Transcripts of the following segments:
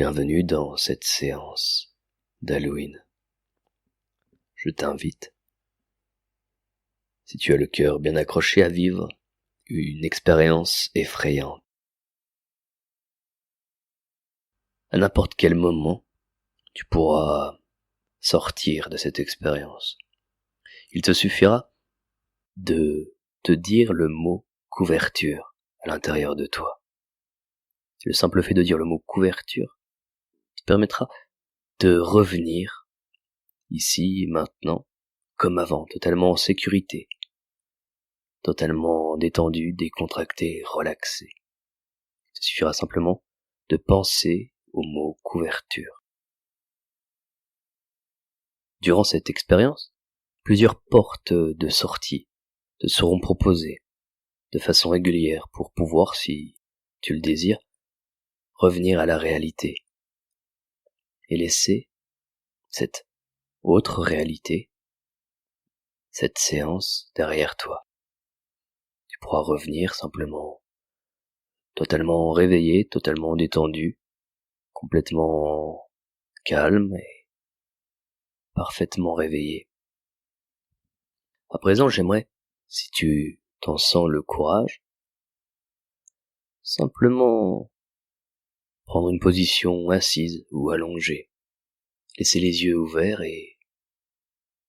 Bienvenue dans cette séance d'Halloween. Je t'invite, si tu as le cœur bien accroché, à vivre une expérience effrayante. À n'importe quel moment, tu pourras sortir de cette expérience. Il te suffira de te dire le mot couverture à l'intérieur de toi. Le simple fait de dire le mot couverture te permettra de revenir ici et maintenant, comme avant, totalement en sécurité, totalement détendu, décontracté, relaxé. Il te suffira simplement de penser au mot couverture. Durant cette expérience, plusieurs portes de sortie te seront proposées de façon régulière pour pouvoir, si tu le désires, revenir à la réalité et laisser cette autre réalité, cette séance derrière toi. Tu pourras revenir simplement totalement réveillé, totalement détendu, complètement calme et parfaitement réveillé. À présent, j'aimerais, si tu t'en sens le courage, simplement prendre une position assise ou allongée, laisser les yeux ouverts et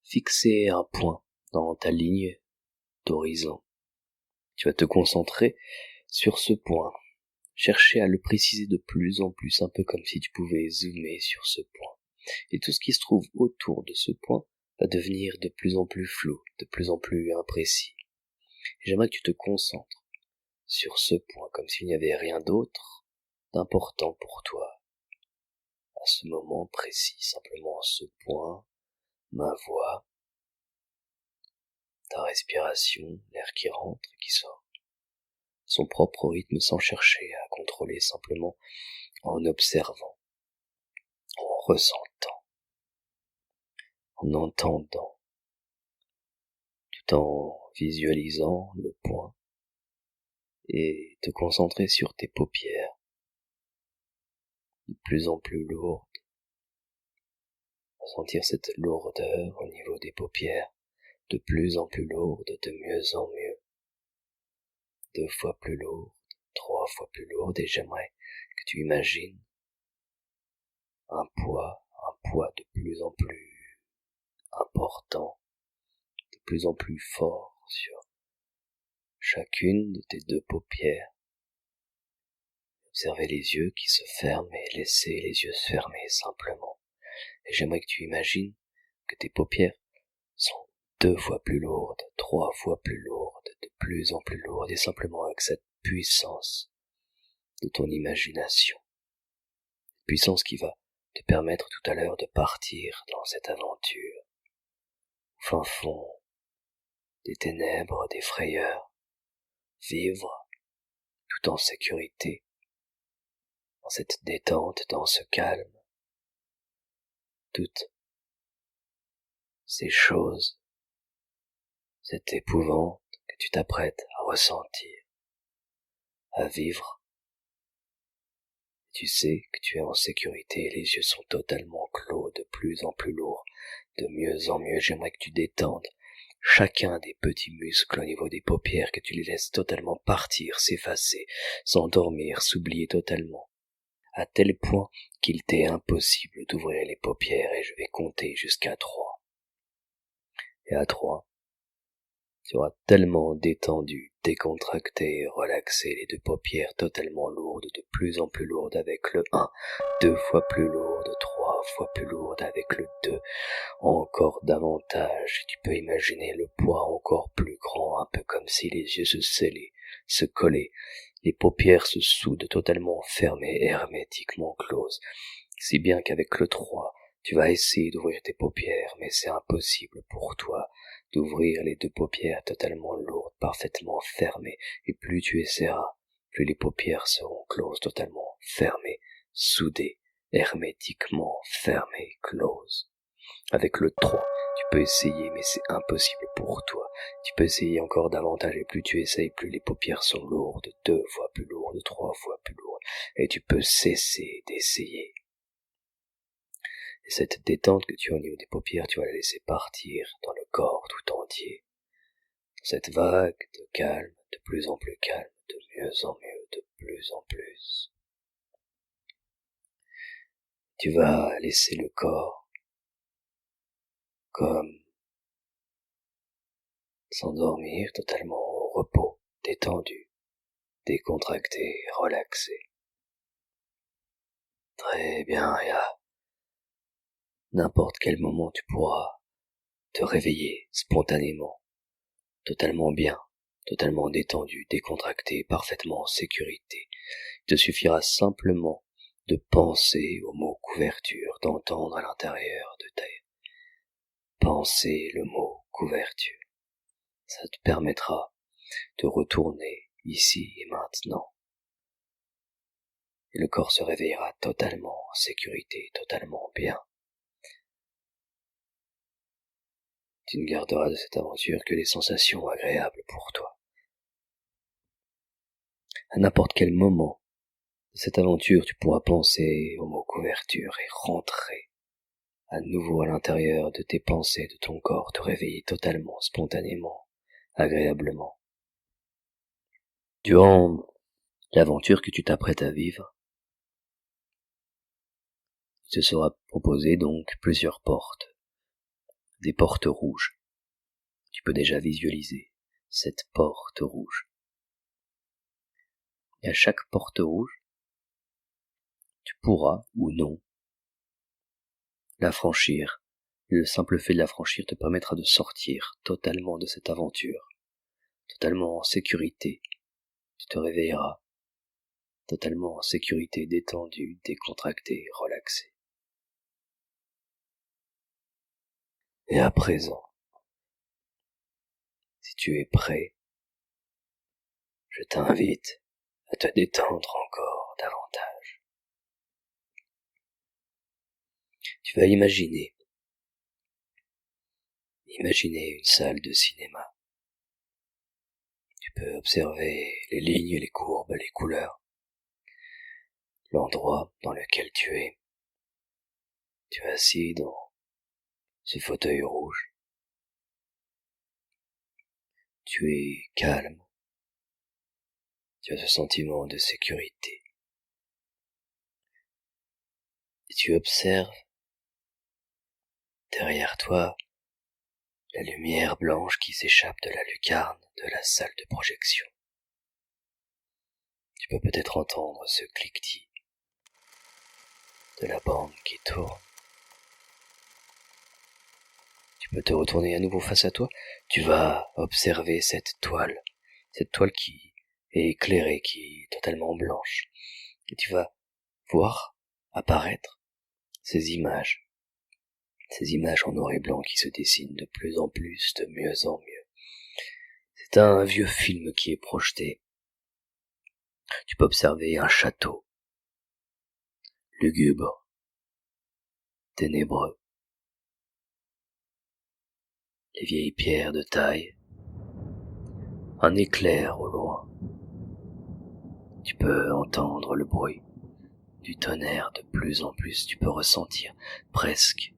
fixer un point dans ta ligne d'horizon. Tu vas te concentrer sur ce point, chercher à le préciser de plus en plus, un peu comme si tu pouvais zoomer sur ce point. Et tout ce qui se trouve autour de ce point va devenir de plus en plus flou, de plus en plus imprécis. Et j'aimerais que tu te concentres sur ce point, comme s'il n'y avait rien d'autre d'important pour toi. À ce moment précis, simplement ce point, ma voix, ta respiration, l'air qui rentre et qui sort, son propre rythme sans chercher à contrôler, simplement en observant, en ressentant, en entendant, tout en visualisant le point et te concentrer sur tes paupières, de plus en plus lourdes, ressentir cette lourdeur au niveau des paupières, de plus en plus lourde, de mieux en mieux, 2 fois plus lourde, 3 fois plus lourde, et j'aimerais que tu imagines un poids de plus en plus important, de plus en plus fort sur chacune de tes 2 paupières. Observez les yeux qui se ferment et laissez les yeux se fermer simplement. Et j'aimerais que tu imagines que tes paupières sont 2 fois plus lourdes, 3 fois plus lourdes, de plus en plus lourdes, et simplement avec cette puissance de ton imagination. Puissance qui va te permettre tout à l'heure de partir dans cette aventure, au fin fond des ténèbres, des frayeurs, vivre tout en sécurité, dans cette détente, dans ce calme, toutes ces choses, cette épouvante que tu t'apprêtes à ressentir, à vivre. Tu sais que tu es en sécurité, les yeux sont totalement clos, de plus en plus lourds, de mieux en mieux. J'aimerais que tu détendes chacun des petits muscles au niveau des paupières, que tu les laisses totalement partir, s'effacer, s'endormir, s'oublier totalement, à tel point qu'il t'est impossible d'ouvrir les paupières, et je vais compter jusqu'à 3. Et à 3, tu auras tellement détendu, décontracté, relaxé, les 2 paupières totalement lourdes, de plus en plus lourdes avec le 1, 2 fois plus lourdes, 3 fois plus lourdes avec le 2, encore davantage. Tu peux imaginer le poids encore plus grand, un peu comme si les yeux se scellaient, se collaient, les paupières se soudent, totalement fermées, hermétiquement closes, si bien qu'avec le 3, tu vas essayer d'ouvrir tes paupières, mais c'est impossible pour toi d'ouvrir les 2 paupières totalement lourdes, parfaitement fermées, et plus tu essaieras, plus les paupières seront closes, totalement fermées, soudées, hermétiquement fermées, closes. Avec le 3, tu peux essayer, mais c'est impossible pour toi. Tu peux essayer encore davantage, et plus tu essayes, plus les paupières sont lourdes, 2 fois plus lourdes, 3 fois plus lourdes. et tu peux cesser d'essayer. Et cette détente que tu as au niveau des paupières, tu vas la laisser partir dans le corps tout entier. Cette vague de calme, de plus en plus calme, de mieux en mieux, de plus en plus. Tu vas laisser le corps comme s'endormir totalement au repos, détendu, décontracté, relaxé. Très bien, et à n'importe quel moment tu pourras te réveiller spontanément, totalement bien, totalement détendu, décontracté, parfaitement en sécurité. Il te suffira simplement de penser au mot couverture, d'entendre à l'intérieur de ta pensée le mot couverture. Ça te permettra de retourner ici et maintenant. Et le corps se réveillera totalement en sécurité, totalement bien. Tu ne garderas de cette aventure que des sensations agréables pour toi. À n'importe quel moment de cette aventure, tu pourras penser au mot couverture et rentrer à nouveau à l'intérieur de tes pensées, de ton corps, te réveiller totalement, spontanément, agréablement. Durant l'aventure que tu t'apprêtes à vivre, il te sera proposé donc plusieurs portes, des portes rouges. Tu peux déjà visualiser cette porte rouge. Et à chaque porte rouge, tu pourras ou non la franchir. Le simple fait de la franchir te permettra de sortir totalement de cette aventure, totalement en sécurité. Tu te réveilleras totalement en sécurité, détendu, décontracté, relaxé. Et à présent, si tu es prêt, je t'invite à te détendre encore davantage. Tu vas imaginer une salle de cinéma. Tu peux observer les lignes, les courbes, les couleurs, l'endroit dans lequel tu es. Tu es assis dans ce fauteuil rouge. Tu es calme. Tu as ce sentiment de sécurité. Et tu observes derrière toi la lumière blanche qui s'échappe de la lucarne de la salle de projection. Tu peux peut-être entendre ce cliquetis de la bande qui tourne. Tu peux te retourner à nouveau face à toi. Tu vas observer cette toile qui est éclairée, qui est totalement blanche. Et tu vas voir apparaître ces images en noir et blanc qui se dessinent de plus en plus, de mieux en mieux. C'est un vieux film qui est projeté. Tu peux observer un château, lugubre, ténébreux. Les vieilles pierres de taille, un éclair au loin. Tu peux entendre le bruit du tonnerre de plus en plus, tu peux ressentir presque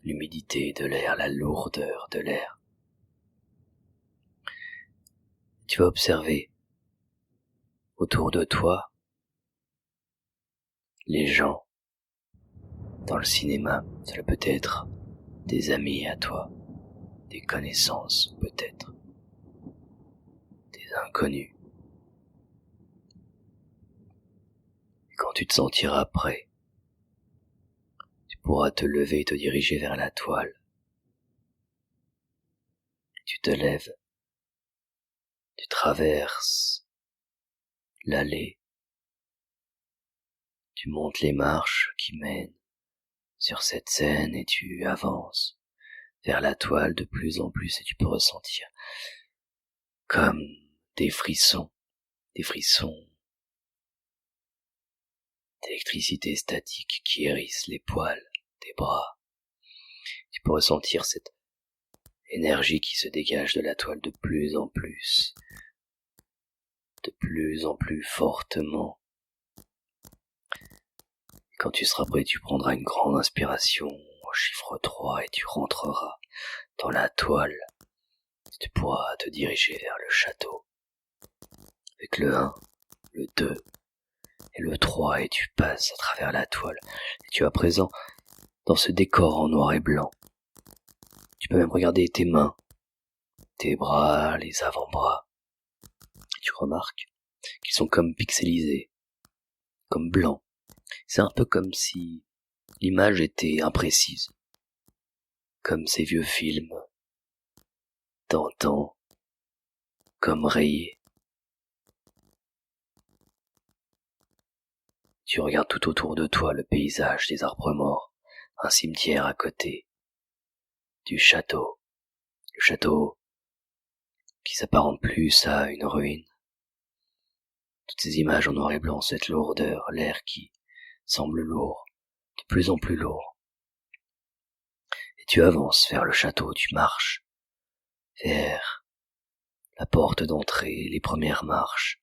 l'humidité de l'air, la lourdeur de l'air. Tu vas observer autour de toi les gens dans le cinéma. Cela peut être des amis à toi, des connaissances peut-être, des inconnus. Et quand tu te sentiras prêt, tu pourras te lever et te diriger vers la toile. Tu te lèves, tu traverses l'allée, tu montes les marches qui mènent sur cette scène et tu avances vers la toile de plus en plus et tu peux ressentir comme des frissons d'électricité statique qui hérissent les poils des bras. Tu peux ressentir cette énergie qui se dégage de la toile de plus en plus fortement. Quand tu seras prêt, tu prendras une grande inspiration au chiffre 3 et tu rentreras dans la toile. Tu pourras te diriger vers le château. Avec le 1, le 2 et le 3 et tu passes à travers la toile. Et tu es à présent dans ce décor en noir et blanc. Tu peux même regarder tes mains, tes bras, les avant-bras. Et tu remarques qu'ils sont comme pixelisés, comme blancs. C'est un peu comme si l'image était imprécise, comme ces vieux films d'antan, comme rayés. Tu regardes tout autour de toi le paysage des arbres morts, un cimetière à côté, du château, le château qui s'apparente plus à une ruine. Toutes ces images en noir et blanc, cette lourdeur, l'air qui semble lourd, de plus en plus lourd. Et tu avances vers le château, tu marches vers la porte d'entrée, les premières marches.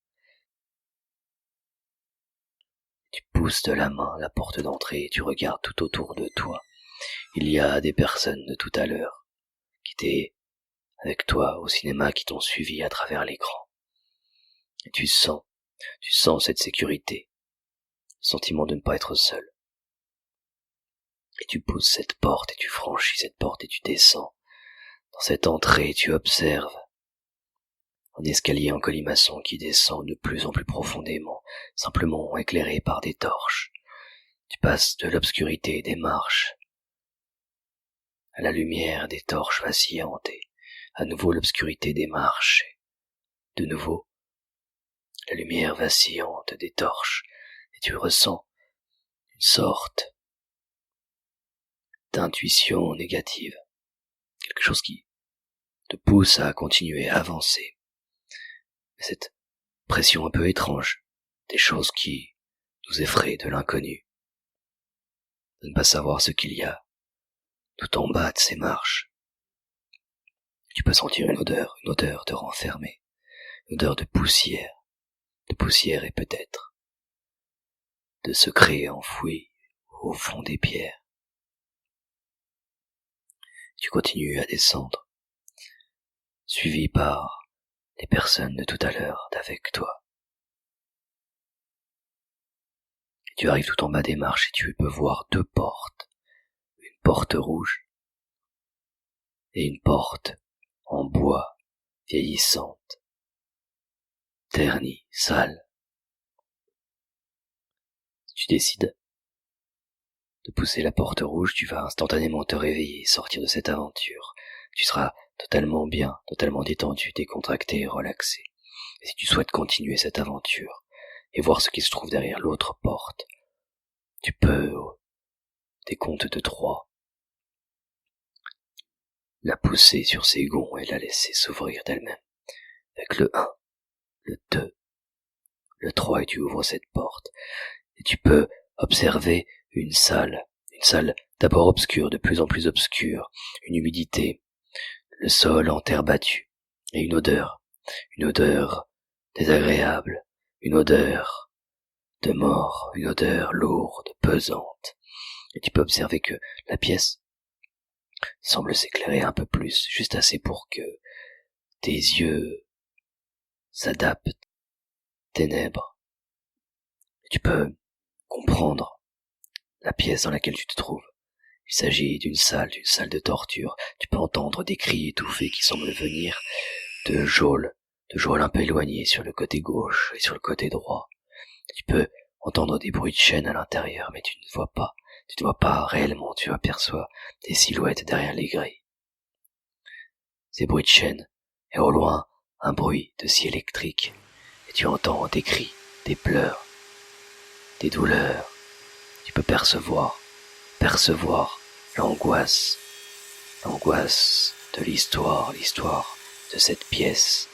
Tu pousses de la main la porte d'entrée et tu regardes tout autour de toi. Il y a des personnes de tout à l'heure qui étaient avec toi au cinéma, qui t'ont suivi à travers l'écran. Et tu sens cette sécurité, le sentiment de ne pas être seul. Et tu pousses cette porte et tu franchis cette porte et tu descends. Dans cette entrée, tu observes un escalier en colimaçon qui descend de plus en plus profondément, simplement éclairé par des torches. Tu passes de l'obscurité des marches à la lumière des torches vacillantes et à nouveau l'obscurité des marches et de nouveau la lumière vacillante des torches et tu ressens une sorte d'intuition négative, quelque chose qui te pousse à continuer à avancer. Mais cette pression un peu étrange, des choses qui nous effraient de l'inconnu, de ne pas savoir ce qu'il y a tout en bas de ces marches. Tu peux sentir une odeur de renfermé, une odeur de poussière et peut-être de secrets enfouis au fond des pierres. Tu continues à descendre, suivi par les personnes de tout à l'heure d'avec toi. Et tu arrives tout en bas des marches et tu peux voir deux portes, une porte rouge et une porte en bois vieillissante, ternie, sale. Tu décides de pousser la porte rouge, tu vas instantanément te réveiller, sortir de cette aventure. Tu seras totalement bien, totalement détendu, décontracté et relaxé. Et si tu souhaites continuer cette aventure et voir ce qui se trouve derrière l'autre porte, tu peux, au décompte de 3, la pousser sur ses gonds et la laisser s'ouvrir d'elle-même. Avec le 1, le 2, le 3 et tu ouvres cette porte. Et tu peux observer une salle d'abord obscure, de plus en plus obscure, une humidité, le sol en terre battue, et une odeur désagréable, une odeur de mort, une odeur lourde, pesante. Et tu peux observer que la pièce semble s'éclairer un peu plus, juste assez pour que tes yeux s'adaptent aux ténèbres. Et tu peux comprendre la pièce dans laquelle tu te trouves. Il s'agit d'une salle de torture. Tu peux entendre des cris étouffés qui semblent venir de geôles un peu éloignées sur le côté gauche et sur le côté droit. Tu peux entendre des bruits de chaînes à l'intérieur, mais tu ne vois pas réellement, tu aperçois des silhouettes derrière les grilles. Ces bruits de chaînes, et au loin, un bruit de scie électrique, et tu entends des cris, des pleurs, des douleurs. Tu peux percevoir l'angoisse de l'histoire de cette pièce,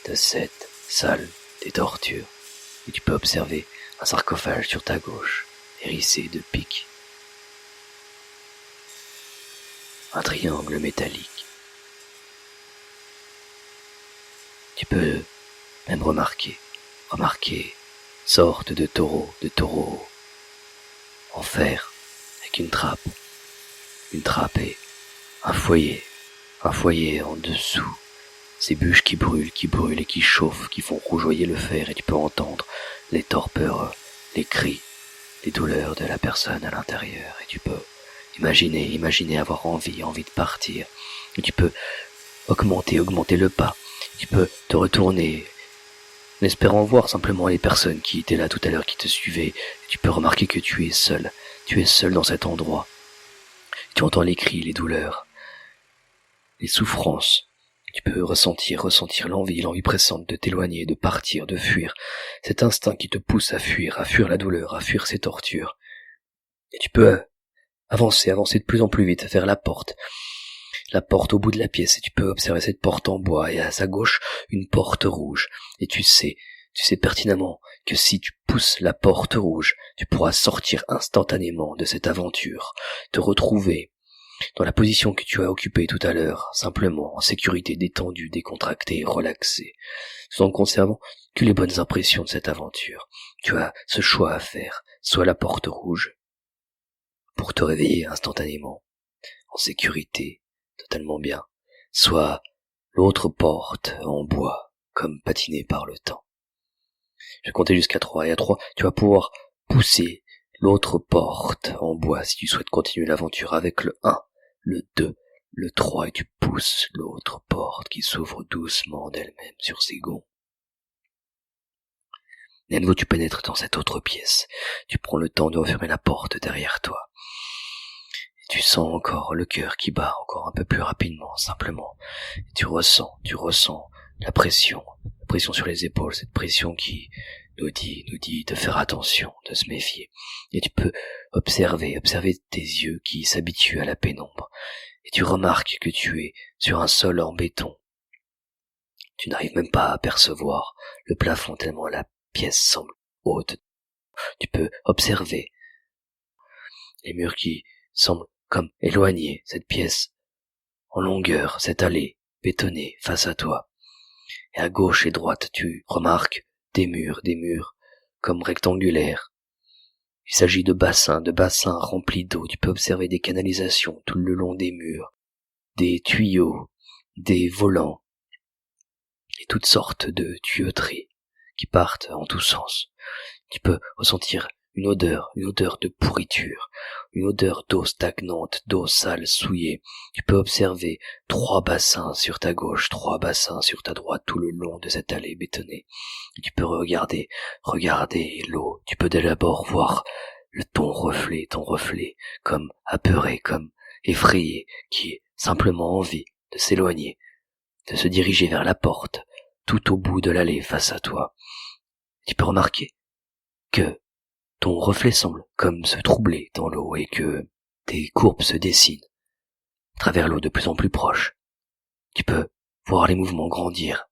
de cette salle des tortures. Et tu peux observer un sarcophage sur ta gauche, hérissé de pics. Un triangle métallique. Tu peux même remarquer sorte de taureau en fer, avec une trappe et un foyer en dessous. Ces bûches qui brûlent et qui chauffent, qui font rougeoyer le fer, et tu peux entendre les torpeurs, les cris, les douleurs de la personne à l'intérieur, et tu peux imaginer avoir envie de partir, et tu peux augmenter le pas, tu peux te retourner, en espérant voir simplement les personnes qui étaient là tout à l'heure, qui te suivaient, et tu peux remarquer que tu es seul dans cet endroit, tu entends les cris, les douleurs, les souffrances. Tu peux ressentir l'envie pressante de t'éloigner, de partir, de fuir. Cet instinct qui te pousse à fuir la douleur, à fuir ces tortures. Et tu peux avancer de plus en plus vite vers la porte au bout de la pièce, et tu peux observer cette porte en bois, et à sa gauche, une porte rouge. Et tu sais pertinemment que si tu pousses la porte rouge, tu pourras sortir instantanément de cette aventure, te retrouver dans la position que tu as occupée tout à l'heure, simplement en sécurité, détendue, décontractée, relaxée, tout en conservant que les bonnes impressions de cette aventure. Tu as ce choix à faire, soit la porte rouge, pour te réveiller instantanément, en sécurité, totalement bien, soit l'autre porte en bois, comme patinée par le temps. Je vais compter jusqu'à 3, et à 3, tu vas pouvoir pousser l'autre porte en bois si tu souhaites continuer l'aventure avec le 1, le 2, le 3, et tu pousses l'autre porte qui s'ouvre doucement d'elle-même sur ses gonds. Et à nouveau tu pénètres dans cette autre pièce. Tu prends le temps de refermer la porte derrière toi. Et tu sens encore le cœur qui bat encore un peu plus rapidement, simplement. Et tu ressens la pression sur les épaules, cette pression qui nous dit de faire attention, de se méfier. Et tu peux observer tes yeux qui s'habituent à la pénombre. Et tu remarques que tu es sur un sol en béton. Tu n'arrives même pas à apercevoir le plafond tellement la pièce semble haute. Tu peux observer les murs qui semblent comme éloignés, cette pièce en longueur, cette allée bétonnée face à toi. Et à gauche et droite, tu remarques des murs comme rectangulaires. Il s'agit de bassins remplis d'eau. Tu peux observer des canalisations tout le long des murs, des tuyaux, des volants, et toutes sortes de tuyauteries qui partent en tous sens. Tu peux ressentir une odeur de pourriture, une odeur d'eau stagnante, d'eau sale, souillée. Tu peux observer 3 bassins sur ta gauche, 3 bassins sur ta droite tout le long de cette allée bétonnée. Et tu peux regarder l'eau. Tu peux d'abord voir ton reflet, comme apeuré, comme effrayé, qui a simplement envie de s'éloigner, de se diriger vers la porte, tout au bout de l'allée face à toi. Tu peux remarquer que ton reflet semble comme se troubler dans l'eau et que tes courbes se dessinent à travers l'eau de plus en plus proche. Tu peux voir les mouvements grandir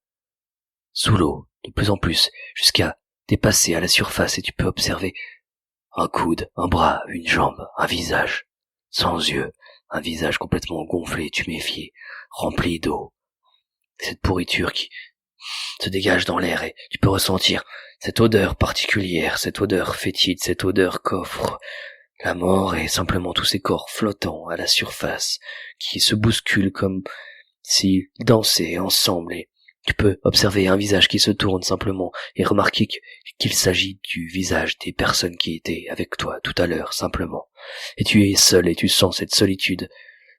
sous l'eau de plus en plus jusqu'à dépasser à la surface, et tu peux observer un coude, un bras, une jambe, un visage sans yeux, un visage complètement gonflé, tuméfié, rempli d'eau. Cette pourriture qui se dégage dans l'air, et tu peux ressentir cette odeur particulière, cette odeur fétide, cette odeur qu'offre la mort, et simplement tous ces corps flottants à la surface qui se bousculent comme s'ils dansaient ensemble. Et tu peux observer un visage qui se tourne simplement et remarquer qu'il s'agit du visage des personnes qui étaient avec toi tout à l'heure simplement. Et tu es seul et tu sens cette solitude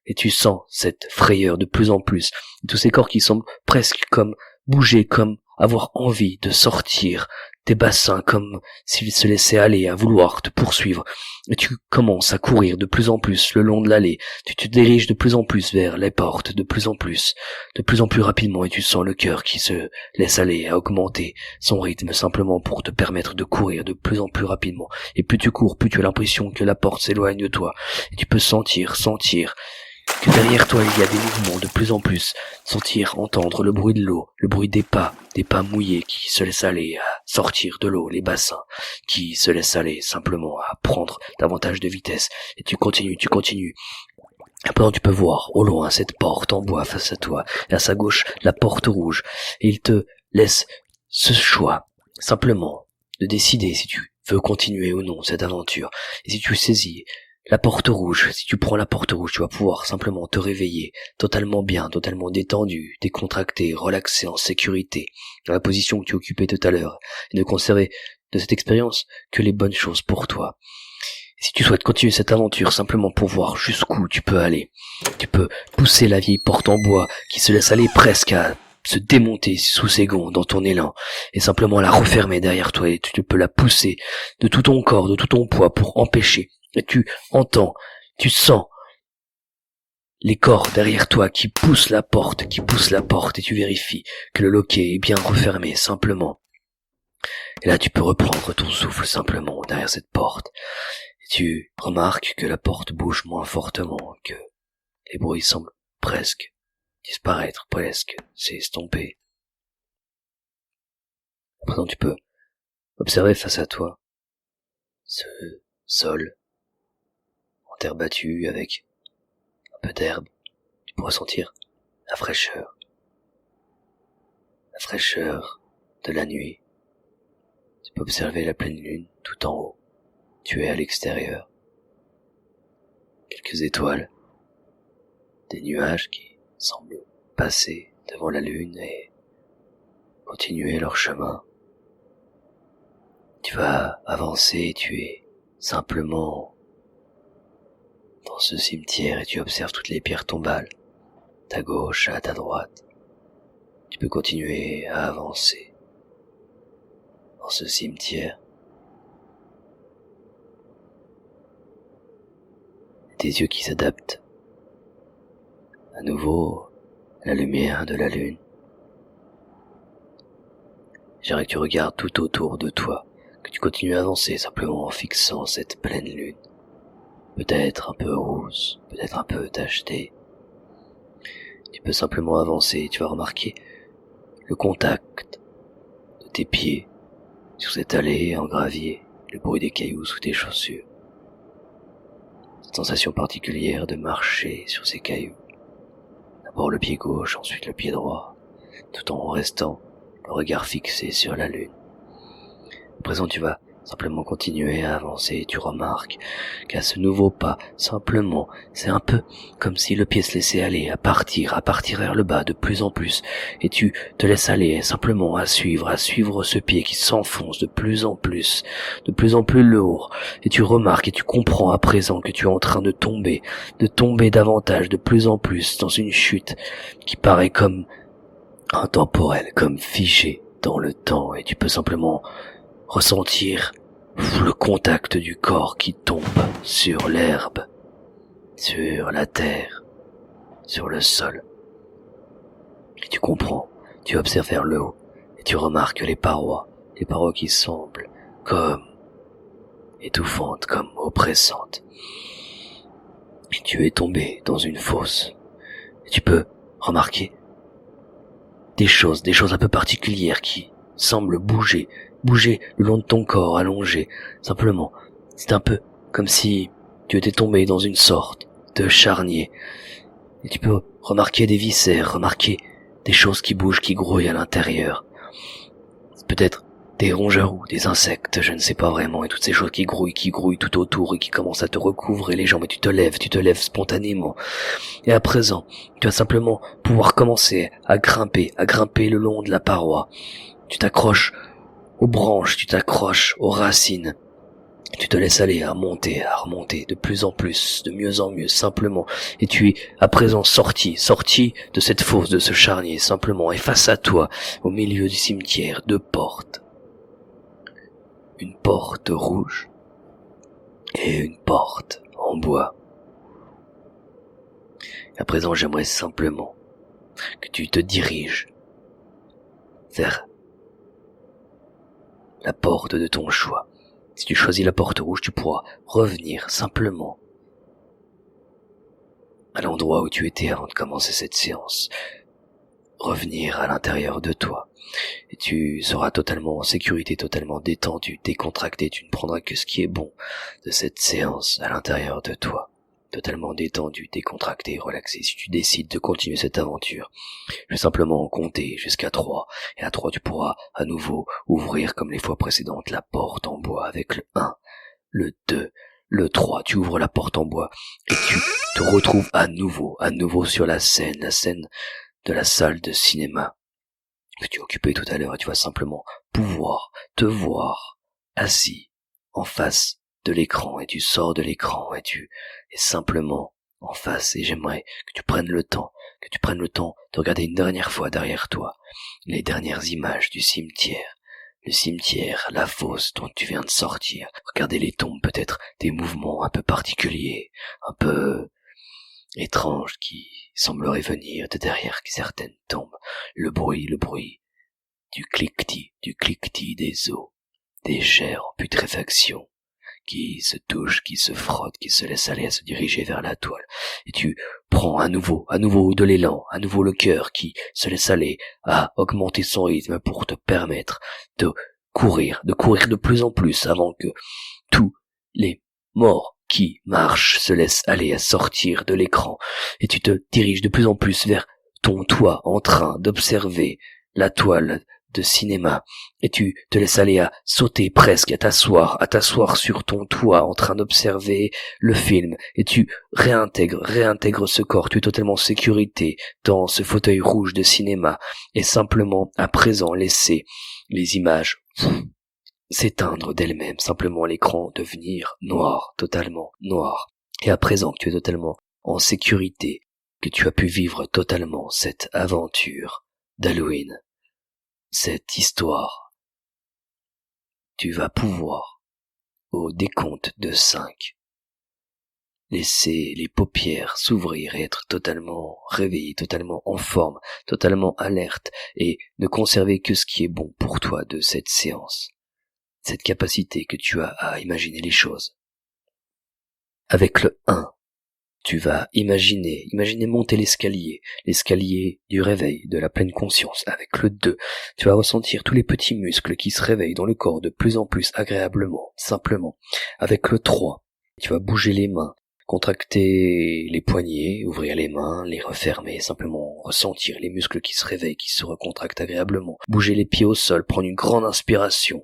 et tu sens cette frayeur de plus en plus. Et tous ces corps qui semblent presque comme bouger, comme avoir envie de sortir des bassins, comme s'ils se laissaient aller à vouloir te poursuivre. Et tu commences à courir de plus en plus le long de l'allée. Tu te diriges de plus en plus vers les portes, de plus en plus rapidement, et tu sens le cœur qui se laisse aller à augmenter son rythme simplement pour te permettre de courir de plus en plus rapidement. Et plus tu cours, plus tu as l'impression que la porte s'éloigne de toi. Et tu peux sentir que derrière toi il y a des mouvements de plus en plus, entendre le bruit de l'eau, le bruit des pas mouillés qui se laissent aller à sortir de l'eau, les bassins qui se laissent aller simplement à prendre davantage de vitesse, et tu continues. Après, tu peux voir au loin cette porte en bois face à toi, et à sa gauche la porte rouge, et il te laisse ce choix simplement de décider si tu veux continuer ou non cette aventure. Et si tu saisis la porte rouge, si tu prends la porte rouge, tu vas pouvoir simplement te réveiller totalement bien, totalement détendu, décontracté, relaxé, en sécurité, dans la position que tu occupais tout à l'heure, et de conserver de cette expérience que les bonnes choses pour toi. Et si tu souhaites continuer cette aventure simplement pour voir jusqu'où tu peux aller, tu peux pousser la vieille porte en bois qui se laisse aller presque à se démonter sous ses gonds dans ton élan, et simplement la refermer derrière toi, et tu peux la pousser de tout ton corps, de tout ton poids pour empêcher. Et tu entends, tu sens les corps derrière toi qui poussent la porte, et tu vérifies que le loquet est bien refermé, simplement. Et là, tu peux reprendre ton souffle simplement derrière cette porte. Et tu remarques que la porte bouge moins fortement, que les bruits semblent presque disparaître, presque s'estomper. À présent, tu peux observer face à toi ce sol en terre battue avec un peu d'herbe. Tu pourras sentir la fraîcheur de la nuit. Tu peux observer la pleine lune tout en haut. Tu es à l'extérieur. Quelques étoiles, des nuages qui semblent passer devant la lune et continuer leur chemin. Tu vas avancer, tu es simplement dans ce cimetière et tu observes toutes les pierres tombales, à ta gauche, à ta droite. Tu peux continuer à avancer dans ce cimetière. Tes yeux qui s'adaptent à nouveau à la lumière de la lune. J'aimerais que tu regardes tout autour de toi, que tu continues à avancer simplement en fixant cette pleine lune. Peut-être un peu rousse, peut-être un peu tachetée. Tu peux simplement avancer et tu vas remarquer le contact de tes pieds sur cette allée en gravier, le bruit des cailloux sous tes chaussures. Cette sensation particulière de marcher sur ces cailloux. D'abord le pied gauche, ensuite le pied droit, tout en restant le regard fixé sur la lune. À présent, tu vas simplement continuer à avancer et tu remarques qu'à ce nouveau pas, simplement, c'est un peu comme si le pied se laissait aller, à partir vers le bas de plus en plus, et tu te laisses aller simplement à suivre ce pied qui s'enfonce de plus en plus lourd, et tu remarques et tu comprends à présent que tu es en train de tomber davantage, de plus en plus dans une chute qui paraît comme intemporelle, comme figée dans le temps, et tu peux simplement ressentir le contact du corps qui tombe sur l'herbe, sur la terre, sur le sol. Et tu comprends, tu observes vers le haut, et tu remarques les parois qui semblent comme étouffantes, comme oppressantes. Et tu es tombé dans une fosse. Et tu peux remarquer des choses un peu particulières qui semblent bouger le long de ton corps allongé. Simplement, c'est un peu comme si tu étais tombé dans une sorte de charnier. Et tu peux remarquer des viscères, remarquer des choses qui bougent, qui grouillent à l'intérieur. Peut-être des rongeurs ou des insectes, je ne sais pas vraiment, et toutes ces choses qui grouillent tout autour et qui commencent à te recouvrer les jambes, et tu te lèves spontanément. Et à présent, tu vas simplement pouvoir commencer à grimper le long de la paroi. Tu t'accroches aux branches, tu t'accroches aux racines. Tu te laisses aller à remonter de plus en plus, de mieux en mieux, simplement. Et tu es à présent sorti de cette fosse, de ce charnier, simplement. Et face à toi, au milieu du cimetière, deux portes. Une porte rouge et une porte en bois. À présent, j'aimerais simplement que tu te diriges vers la porte de ton choix. Si tu choisis la porte rouge, tu pourras revenir simplement à l'endroit où tu étais avant de commencer cette séance. Revenir à l'intérieur de toi. Et tu seras totalement en sécurité, totalement détendu, décontracté. Tu ne prendras que ce qui est bon de cette séance à l'intérieur de toi. totalement détendu, décontracté, relaxé. Si tu décides de continuer cette aventure, je vais simplement compter jusqu'à 3, et à 3 tu pourras à nouveau ouvrir comme les fois précédentes la porte en bois avec le 1, le 2, le 3, tu ouvres la porte en bois et tu te retrouves à nouveau sur la scène de la salle de cinéma que tu occupais tout à l'heure, et tu vas simplement pouvoir te voir assis en face de l'écran, et tu sors de l'écran et tu es simplement en face, et j'aimerais que tu prennes le temps de regarder une dernière fois derrière toi les dernières images du cimetière. Le cimetière, la fosse dont tu viens de sortir. Regardez les tombes, peut-être des mouvements un peu particuliers, un peu étranges qui sembleraient venir de derrière certaines tombes. Le bruit du cliquetis des os, des chairs en putréfaction, qui se touchent, qui se frottent, qui se laissent aller à se diriger vers la toile. Et tu prends à nouveau de l'élan, à nouveau le cœur qui se laisse aller à augmenter son rythme pour te permettre de courir de plus en plus avant que tous les morts qui marchent se laissent aller à sortir de l'écran. Et tu te diriges de plus en plus vers ton toit en train d'observer la toile de cinéma, et tu te laisses aller à sauter presque, à t'asseoir sur ton toit en train d'observer le film, et tu réintègres ce corps, tu es totalement en sécurité dans ce fauteuil rouge de cinéma, et simplement à présent laisser les images s'éteindre d'elles-mêmes, simplement l'écran devenir noir, totalement noir, et à présent que tu es totalement en sécurité, que tu as pu vivre totalement cette aventure d'Halloween, cette histoire, tu vas pouvoir, au décompte de 5, laisser les paupières s'ouvrir et être totalement réveillé, totalement en forme, totalement alerte, et ne conserver que ce qui est bon pour toi de cette séance, cette capacité que tu as à imaginer les choses. Avec le 1, tu vas imaginer monter l'escalier du réveil, de la pleine conscience. Avec le 2, tu vas ressentir tous les petits muscles qui se réveillent dans le corps de plus en plus agréablement, simplement. Avec le 3, tu vas bouger les mains, contracter les poignets, ouvrir les mains, les refermer, simplement ressentir les muscles qui se réveillent, qui se recontractent agréablement. Bouger les pieds au sol, prendre une grande inspiration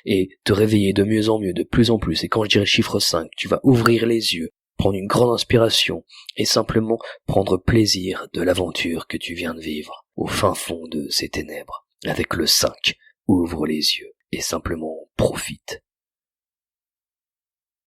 et te réveiller de mieux en mieux, de plus en plus. Et quand je dirai le chiffre 5, tu vas ouvrir les yeux, prendre une grande inspiration et simplement prendre plaisir de l'aventure que tu viens de vivre au fin fond de ces ténèbres. Avec le 5, ouvre les yeux et simplement profite